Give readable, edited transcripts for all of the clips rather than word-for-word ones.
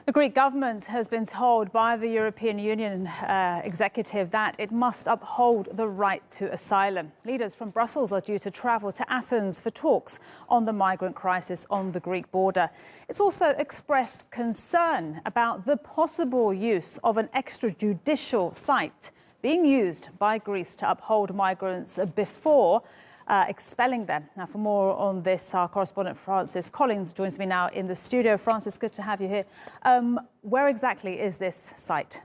The Greek government has been told by the European Union executive that it must uphold the right to asylum. Leaders from Brussels are due to travel to Athens for talks on the migrant crisis on the Greek border. It's also expressed concern about the possible use of an extrajudicial site being used by Greece to uphold migrants before expelling them. Now, for more on this, our correspondent Francis Collins joins me now in the studio. Francis, good to have you here. Where exactly is this site?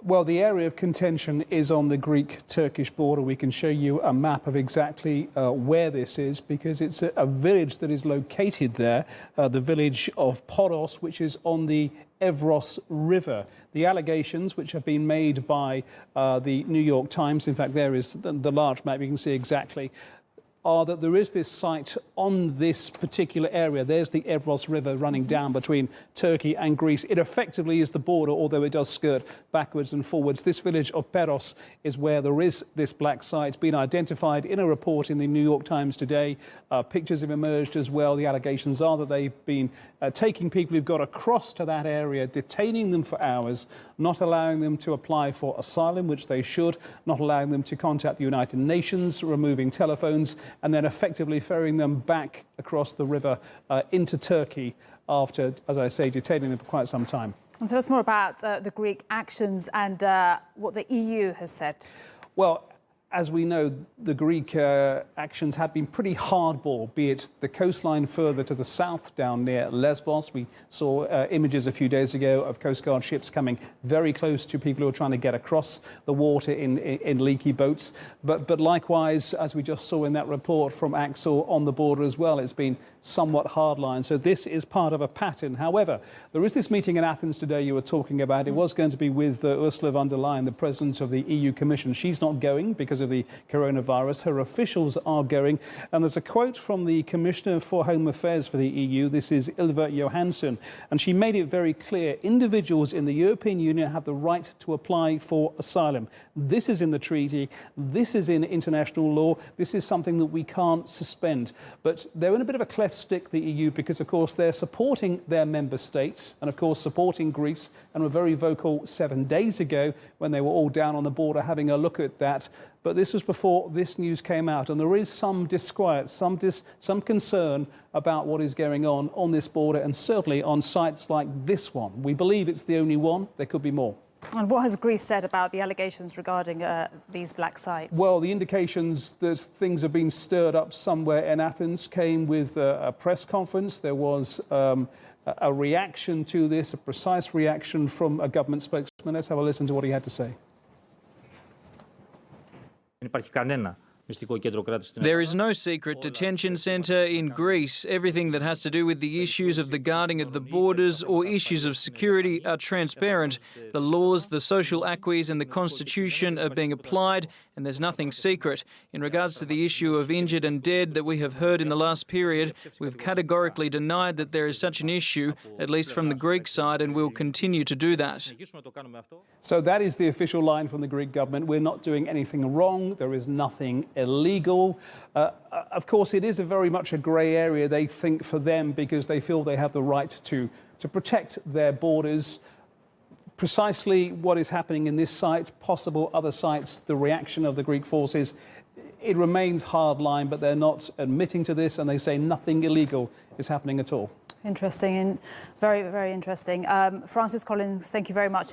Well, the area of contention is on the Greek-Turkish border. We can show you a map of exactly where this is, because it's a village that is located there, the village of Poros, which is on the Evros River. The allegations which have been made by the New York Times, in fact, there is the large map, you can see exactly, are that there is this site on this particular area. There's the Evros River running down between Turkey and Greece. It effectively is the border, although it does skirt backwards and forwards. This village of Peros is where there is this black site, been identified in a report in the New York Times today. Pictures have emerged as well. The allegations are that they've been taking people who've got across to that area, detaining them for hours, not allowing them to apply for asylum, which they should, not allowing them to contact the United Nations, removing telephones, and then effectively ferrying them back across the river into Turkey after, as I say, detaining them for quite some time. And tell us more about the Greek actions and what the EU has said. Well, as we know, the Greek actions have been pretty hardball, be it the coastline further to the south down near Lesbos. We saw images a few days ago of Coast Guard ships coming very close to people who are trying to get across the water in leaky boats. But likewise, as we just saw in that report from Axel on the border as well, it's been somewhat hardline. So this is part of a pattern. However, there is this meeting in Athens today you were talking about. It was going to be with Ursula von der Leyen, the president of the EU Commission. She's not going because of the coronavirus. Her officials are going. And there's a quote from the Commissioner for Home Affairs for the EU. This is Ylva Johansson. And she made it very clear. Individuals in the European Union have the right to apply for asylum. This is in the treaty. This is in international law. This is something that we can't suspend. But they're in a bit of a cleft stick, the EU, because, of course, they're supporting their member states and, of course, supporting Greece, and were very vocal 7 days ago when they were all down on the border having a look at that. But this was before this news came out, and there is some disquiet, some concern about what is going on this border, and certainly on sites like this one. We believe it's the only one. There could be more. And what has Greece said about the allegations regarding these black sites? Well, the indications that things have been stirred up somewhere in Athens came with a press conference. There was a reaction to this, a precise reaction from a government spokesman. Let's have a listen to what he had to say. There is no secret detention centre in Greece. Everything that has to do with the issues of the guarding at the borders or issues of security are transparent. The laws, the social acquis and the constitution are being applied, and there's nothing secret. In regards to the issue of injured and dead that we have heard in the last period, we've categorically denied that there is such an issue, at least from the Greek side, and we'll continue to do that. So that is the official line from the Greek government. We're not doing anything wrong. There is nothing illegal. Of course, it is very much a grey area, they think, for them, because they feel they have the right to protect their borders. Precisely what is happening in this site, possible other sites, the reaction of the Greek forces, it remains hardline, but they're not admitting to this, and they say nothing illegal is happening at all. Interesting, and very, very interesting. Francis Collins, thank you very much.